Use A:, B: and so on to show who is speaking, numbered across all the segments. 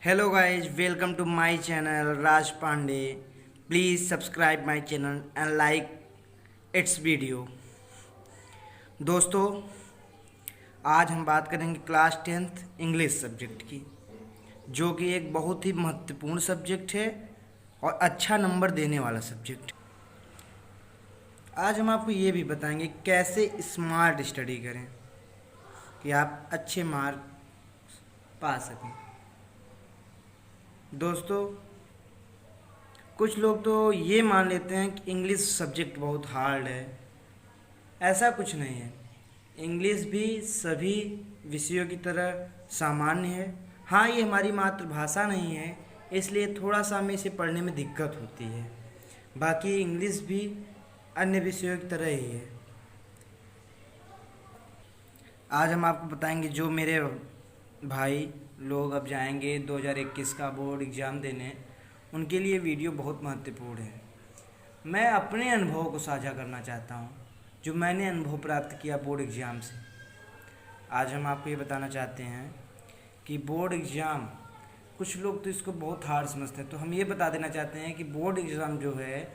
A: Hello guys, welcome to my channel Raj Pandey. Please subscribe my channel and like its video. दोस्तों, आज हम बात करेंगे class 10th English subject की, जो कि एक बहुत ही महत्वपूर्ण सब्जेक्ट है और अच्छा नंबर देने वाला सब्जेक्ट। आज हम आपको ये भी बताएंगे कैसे स्मार्ट स्टडी करें कि आप अच्छे मार्क पा सकें। दोस्तों, कुछ लोग तो ये मान लेते हैं कि इंग्लिश सब्जेक्ट बहुत हार्ड है। ऐसा कुछ नहीं है। इंग्लिश भी सभी विषयों की तरह सामान्य है। हाँ, ये हमारी मातृभाषा नहीं है, इसलिए थोड़ा सा हमें इसे पढ़ने में दिक्कत होती है। बाकी इंग्लिश भी अन्य विषयों की तरह ही है। आज हम आपको बताएंगे, जो मेरे भाई लोग अब जाएंगे 2021 का बोर्ड एग्ज़ाम देने, उनके लिए वीडियो बहुत महत्वपूर्ण है। मैं अपने अनुभव को साझा करना चाहता हूँ, जो मैंने अनुभव प्राप्त किया बोर्ड एग्ज़ाम से। आज हम आपको ये बताना चाहते हैं कि बोर्ड एग्ज़ाम, कुछ लोग तो इसको बहुत हार्ड समझते हैं, तो हम ये बता देना चाहते हैं कि बोर्ड एग्ज़ाम जो है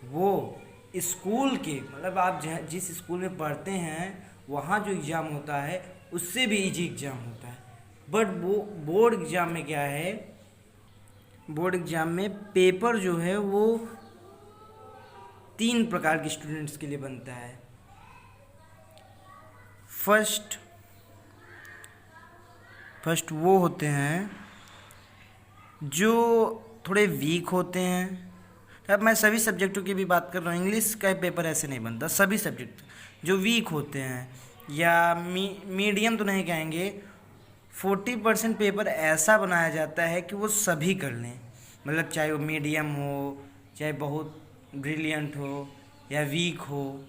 A: वो स्कूल के, मतलब आप जिस स्कूल में पढ़ते हैं वहाँ जो एग्ज़ाम होता है उससे भी इजी एग्ज़ाम होता है। बट वो बोर्ड एग्ज़ाम में क्या है, बोर्ड एग्ज़ाम में पेपर जो है वो 3 प्रकार के स्टूडेंट्स के लिए बनता है। फर्स्ट वो होते हैं जो थोड़े वीक होते हैं। अब मैं सभी सब्जेक्टों की भी बात कर रहा हूँ, इंग्लिश का पेपर ऐसे नहीं बनता। सभी सब्जेक्ट जो वीक होते हैं, या मीडियम तो नहीं कहेंगे, 40% पेपर ऐसा बनाया जाता है कि वो सभी कर लें। मतलब चाहे वो मीडियम हो, चाहे बहुत ब्रिलियंट हो या वीक हो।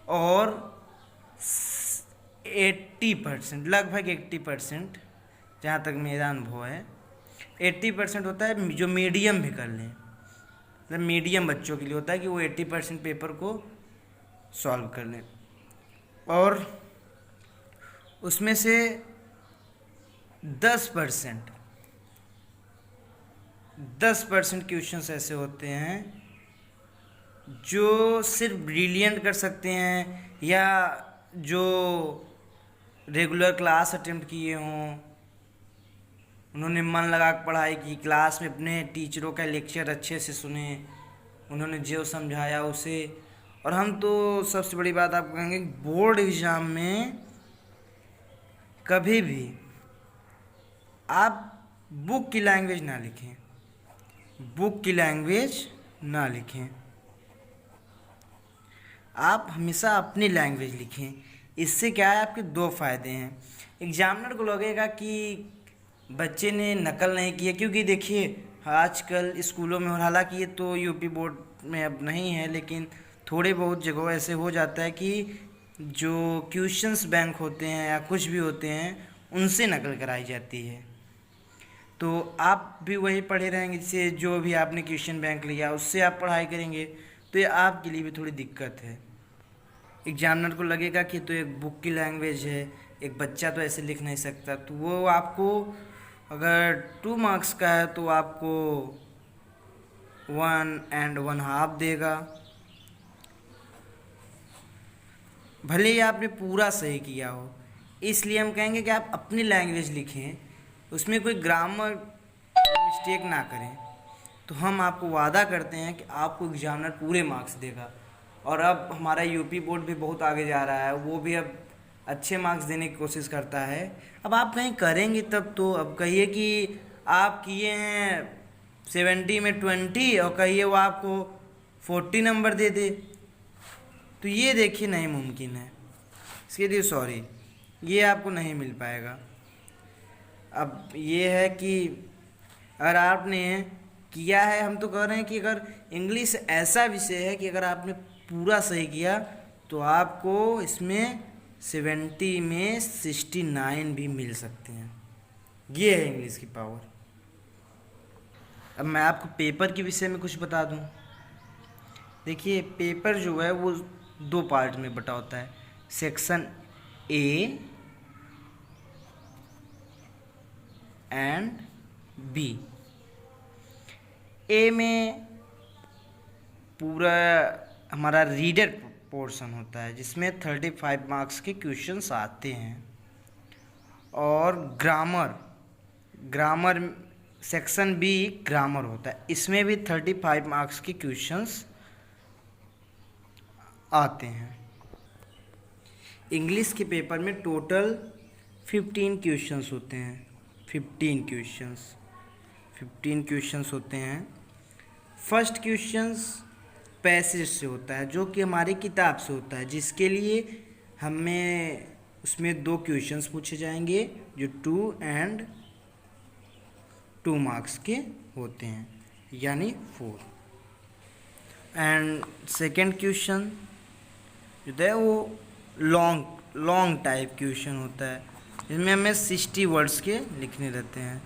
A: और 80%, लगभग 80%, जहाँ तक मेरा अनुभव है, 80% होता है जो मीडियम भी कर लें। मतलब मीडियम बच्चों के लिए होता है कि वो 80% पेपर को सॉल्व कर लें। और उसमें से 10% क्वेश्चंस ऐसे होते हैं जो सिर्फ ब्रिलियंट कर सकते हैं, या जो रेगुलर क्लास अटेम्प्ट किए हों, उन्होंने मन लगा कर पढ़ाई की, क्लास में अपने टीचरों का लेक्चर अच्छे से सुने, उन्होंने जो समझाया उसे। और हम तो सबसे बड़ी बात आपको कहेंगे, बोर्ड एग्ज़ाम में कभी भी आप बुक की लैंग्वेज ना लिखें, आप हमेशा अपनी लैंग्वेज लिखें। इससे क्या है, आपके 2 फ़ायदे हैं। एग्जामिनर को लगेगा कि बच्चे ने नकल नहीं किया, क्योंकि देखिए आजकल स्कूलों में, और हालांकि ये तो यूपी बोर्ड में अब नहीं है, लेकिन थोड़े बहुत जगहों ऐसे हो जाता है कि जो क्वेश्चंस बैंक होते हैं या कुछ भी होते हैं, उनसे नकल कराई जाती है। तो आप भी वही पढ़े रहेंगे, जैसे जो भी आपने क्वेश्चन बैंक लिया उससे आप पढ़ाई करेंगे, तो ये आपके लिए भी थोड़ी दिक्कत है। एग्जामिनर को लगेगा कि तो एक बुक की लैंग्वेज है, एक बच्चा तो ऐसे लिख नहीं सकता, तो वो आपको अगर 2 मार्क्स का है तो आपको 1 and 1/2 देगा। भले ही आपने पूरा सही किया हो। इसलिए हम कहेंगे कि आप अपनी लैंग्वेज लिखें, उसमें कोई ग्रामर मिस्टेक ना करें। तो हम आपको वादा करते हैं कि आपको एग्जामिनर पूरे मार्क्स देगा। और अब हमारा यूपी बोर्ड भी बहुत आगे जा रहा है, वो भी अब अच्छे मार्क्स देने की कोशिश करता है। अब आप कहीं करेंगे तब तो, अब कहिए कि आप किए हैं 70 में 20 और कहिए वो आपको 40 नंबर दे दे, तो ये देखिए नहीं मुमकिन है। इसके लिए सॉरी, ये आपको नहीं मिल पाएगा। अब ये है कि अगर आपने किया है, हम तो कह रहे हैं कि अगर इंग्लिश ऐसा विषय है कि अगर आपने पूरा सही किया तो आपको इसमें 70 में 69 भी मिल सकते हैं। ये है इंग्लिश की पावर। अब मैं आपको पेपर के विषय में कुछ बता दूं। देखिए, पेपर जो है वो 2 पार्ट में बटा होता है, सेक्शन ए एंड बी। ए में पूरा हमारा रीडर पोर्शन होता है जिसमें 35 मार्क्स के क्वेश्चंस आते हैं। और ग्रामर सेक्शन बी ग्रामर होता है, इसमें भी 35 मार्क्स के क्वेश्चंस आते हैं। इंग्लिश के पेपर में टोटल 15 क्वेश्चंस होते हैं। 15 क्वेश्चंस होते हैं। फर्स्ट क्वेश्चंस पैसेज से होता है जो कि हमारी किताब से होता है, जिसके लिए हमें उसमें 2 क्वेश्चंस पूछे जाएंगे जो 2 मार्क्स के होते हैं, यानी 4। एंड सेकंड क्वेश्चन जो है वो लॉन्ग टाइप क्वेश्चन होता है, जिसमें हमें 60 वर्ड्स के लिखने रहते हैं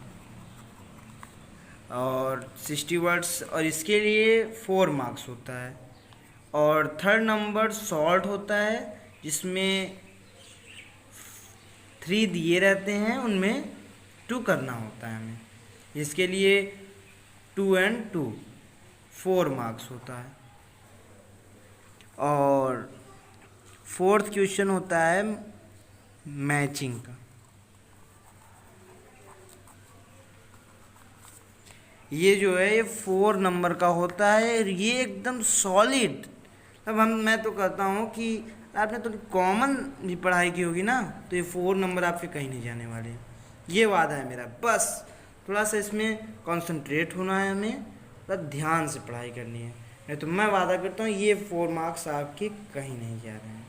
A: और 60 वर्ड्स, और इसके लिए 4 मार्क्स होता है। और थर्ड नंबर शॉर्ट होता है जिसमें 3 दिए रहते हैं, उनमें 2 करना होता है हमें, जिसके लिए 2 and 2 4 मार्क्स होता है। और फोर्थ क्वेश्चन होता है मैचिंग का। ये जो है ये 4 नंबर का होता है, ये एकदम सॉलिड। अब मैं तो कहता हूँ कि आपने तो कॉमन भी पढ़ाई की होगी ना, तो ये 4 नंबर आपके कहीं नहीं जाने वाले। ये वादा है मेरा, बस थोड़ा सा इसमें कंसंट्रेट होना है, हमें थोड़ा ध्यान से पढ़ाई करनी है, नहीं तो मैं वादा करता हूँ ये 4 मार्क्स आपके कहीं नहीं जा रहे हैं।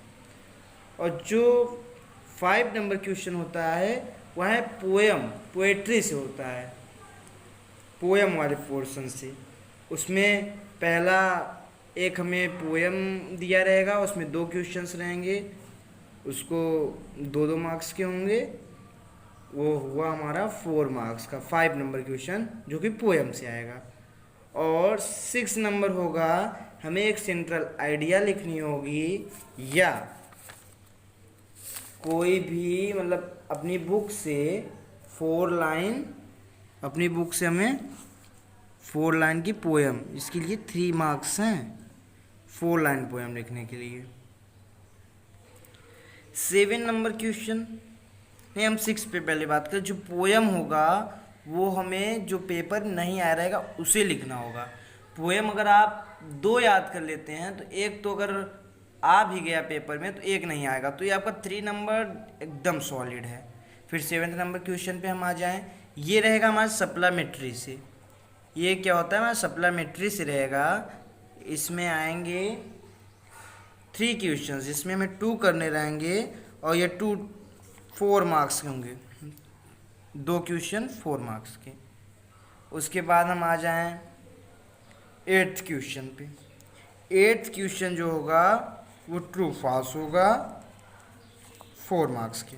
A: और जो 5 नंबर क्वेश्चन होता है वह है पोएट्री से होता है, पोएम वाले पोर्शन से। उसमें पहला एक हमें पोएम दिया रहेगा, उसमें 2 क्वेश्चंस रहेंगे, उसको 2 मार्क्स के होंगे, वो हुआ हमारा 4 मार्क्स का 5 नंबर क्वेश्चन जो कि पोएम से आएगा। और 6 नंबर होगा, हमें एक सेंट्रल आइडिया लिखनी होगी, या कोई भी मतलब अपनी बुक से 4 लाइन, अपनी बुक से हमें 4 लाइन की पोएम, इसके लिए 3 मार्क्स हैं 4 लाइन पोएम लिखने के लिए। 7 नंबर क्वेश्चन नहीं, हम 6 पे पहले बात करें। जो पोएम होगा वो हमें जो पेपर नहीं आ रहेगा उसे लिखना होगा। पोएम अगर आप 2 याद कर लेते हैं तो एक तो अगर आ भी गया पेपर में तो एक नहीं आएगा, तो ये आपका 3 नंबर एकदम सॉलिड है। फिर 7 नंबर क्वेश्चन पे हम आ जाएं, ये रहेगा हमारा सप्लीमेंट्री से। ये क्या होता है हमारा सप्लीमेंट्री से रहेगा, इसमें आएंगे 3 क्वेश्चंस, इसमें हमें 2 करने रहेंगे और ये 4 मार्क्स के होंगे, 2 क्वेश्चन 4 मार्क्स के। उसके बाद हम आ जाएं 8th क्वेश्चन पे। 8th क्वेश्चन जो होगा वो ट्रू फॉल्स होगा 4 मार्क्स के।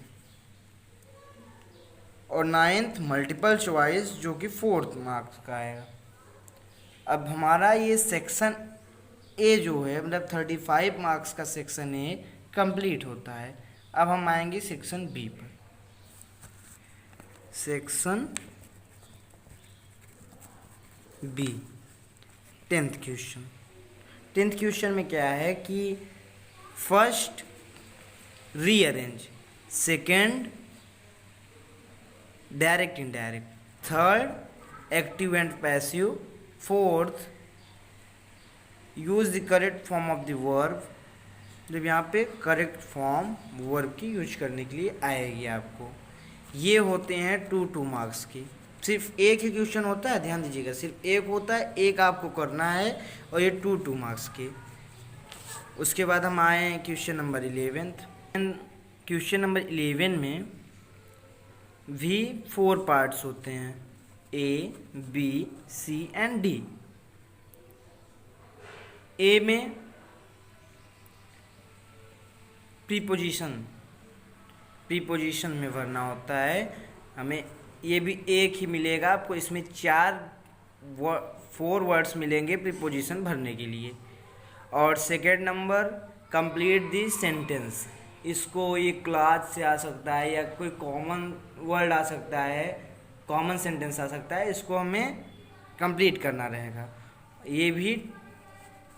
A: और 9th मल्टीपल चॉइस जो कि 4 मार्क्स का आएगा। अब हमारा ये सेक्शन ए जो है मतलब 35 मार्क्स का सेक्शन ए कंप्लीट होता है। अब हम आएंगे सेक्शन बी पर। Section B 10th question. 10th question में क्या है कि first rearrange, second direct indirect, third active and passive, fourth use the correct form of the verb. जब यहाँ पे करेक्ट फॉर्म वर्ब की यूज करने के लिए आएगी आपको। ये होते हैं 2 मार्क्स की। सिर्फ एक ही क्वेश्चन होता है, ध्यान दीजिएगा, सिर्फ एक होता है, एक आपको करना है और ये 2 मार्क्स के। उसके बाद हम आए question number 11th। Question number 11 में भी 4 पार्ट्स होते हैं, ए, बी, सी एंड डी। ए में प्रीपोजिशन में भरना होता है हमें। ये भी एक ही मिलेगा आपको, इसमें 4 वर्ड्स मिलेंगे प्रीपोजिशन भरने के लिए। और second number complete the sentence. इसको ये क्लास से आ सकता है या कोई कॉमन वर्ड आ सकता है, कॉमन सेंटेंस आ सकता है, इसको हमें कंप्लीट करना रहेगा। ये भी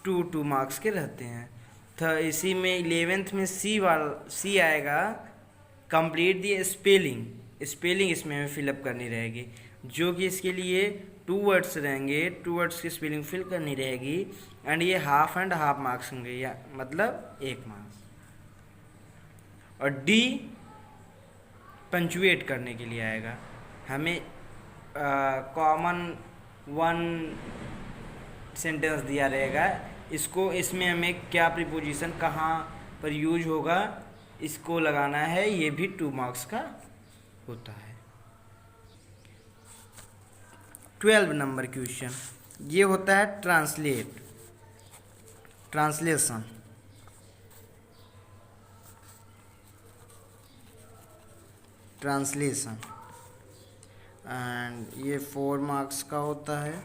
A: 2 मार्क्स के रहते हैं। तो इसी में 11th में सी आएगा, कंप्लीट दी स्पेलिंग। स्पेलिंग इसमें हमें फिलअप करनी रहेगी, जो कि इसके लिए 2 वर्ड्स रहेंगे, 2 वर्ड्स की स्पेलिंग फिल करनी रहेगी। एंड ये हाफ एंड हाफ मार्क्स होंगे, या मतलब 1 मार्क्स। और डी पंचुएट करने के लिए आएगा, हमें कॉमन 1 सेंटेंस दिया रहेगा, इसमें हमें क्या प्रीपोजिशन कहाँ पर यूज होगा इसको लगाना है। ये भी 2 मार्क्स का होता है। 12 नंबर क्वेश्चन ये होता है ट्रांसलेशन। एंड ये 4 मार्क्स का होता है।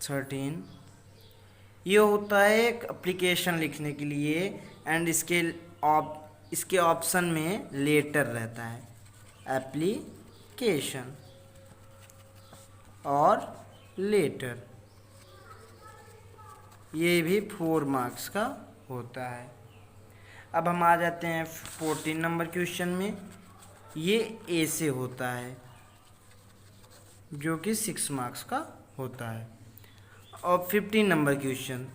A: 13 ये होता है एक एप्लीकेशन लिखने के लिए, एंड इसके ऑप्शन में लेटर रहता है, एप्लीकेशन और लेटर। ये भी 4 मार्क्स का होता है। अब हम आ जाते हैं 14 नंबर क्वेश्चन में। ये ए से होता है, जो कि 6 मार्क्स का होता है। और 15 नंबर क्वेश्चन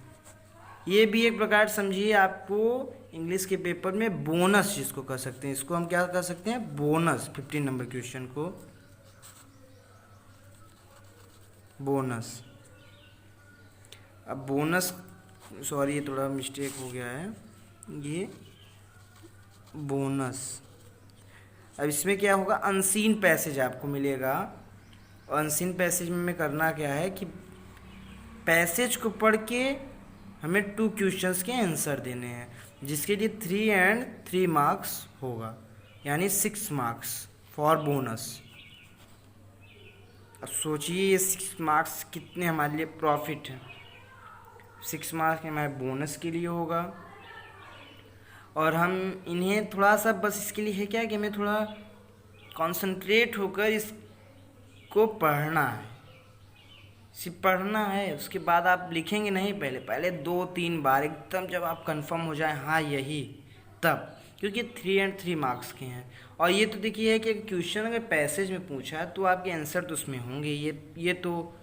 A: ये भी एक प्रकार समझिए, आपको इंग्लिश के पेपर में बोनस जिसको कह सकते हैं, इसको हम क्या कह सकते हैं, बोनस। 15 नंबर क्वेश्चन को बोनस। अब बोनस, सॉरी ये थोड़ा मिस्टेक हो गया है, ये बोनस। अब इसमें क्या होगा, अनसीन पैसेज आपको मिलेगा। और अनसीन पैसेज में करना क्या है कि पैसेज को पढ़ के हमें 2 क्वेश्चंस के आंसर देने हैं, जिसके लिए 3 एंड 3 मार्क्स होगा, यानी 6 मार्क्स फॉर बोनस। अब सोचिए ये 6 मार्क्स कितने हमारे लिए प्रॉफिट हैं। 6 मार्क्स हमारे बोनस के लिए होगा, और हम इन्हें थोड़ा सा बस इसके लिए है क्या कि हमें थोड़ा कंसंट्रेट होकर इसको पढ़ना है, सिर्फ पढ़ना है। उसके बाद आप लिखेंगे नहीं, पहले 2-3 बार एकदम जब आप कंफर्म हो जाए हाँ यही, तब, क्योंकि 3 एंड 3 मार्क्स के हैं। और ये तो देखिए है कि क्वेश्चन अगर पैसेज में पूछा है तो आपके आंसर तो उसमें होंगे, ये तो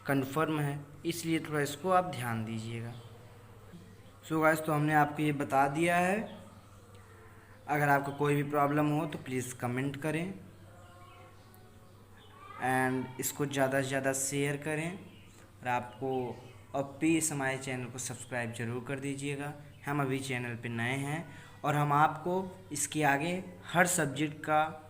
A: कंफर्म है, इसलिए थोड़ा इसको आप ध्यान दीजिएगा। सो गाइस, तो हमने आपको ये बता दिया है। अगर आपको कोई भी प्रॉब्लम हो तो प्लीज़ कमेंट करें, एंड इसको ज़्यादा से ज़्यादा शेयर करें। और आपको अब प्लीज़ हमारे चैनल को सब्सक्राइब ज़रूर कर दीजिएगा। हम अभी चैनल पे नए हैं, और हम आपको इसके आगे हर सब्जेक्ट का